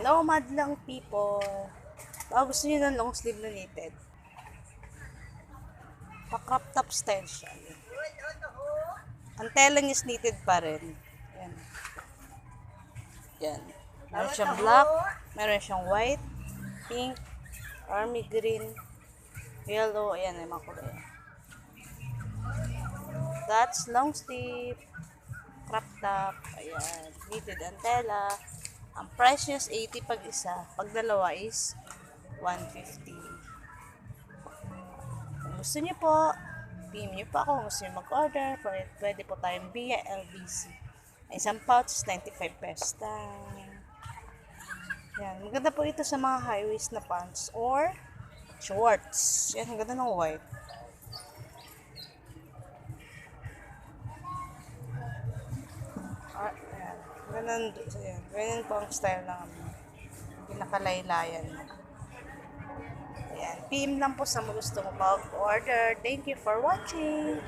Hello, madlang people. Baka gusto niyo ng long sleeve na knitted. Pa-crop top style siya. Ang telang is knitted pa rin. Yan. Yan. Meron siyang black, meron siyang white, pink, army green, yellow. Ayan, ay mga kulay. That's long sleeve, crop top. Ayan. Knitted ang tela. Ang price niya is 80 pag isa. Pag dalawa is 150. Kung gusto niyo po, PM niyo po ako. Kung gusto niyo mag-order, pwede po tayong via LBC. Isang pouch, 95 pesos lang. Yan. Maganda po ito sa mga high-waist na pants or shorts. Yan, ang ganda ng white. Yan. Ganyan po ang style ng pinakalaylayan. Ayan. PM lang po sa mga gusto mo mag-order. Thank you for watching.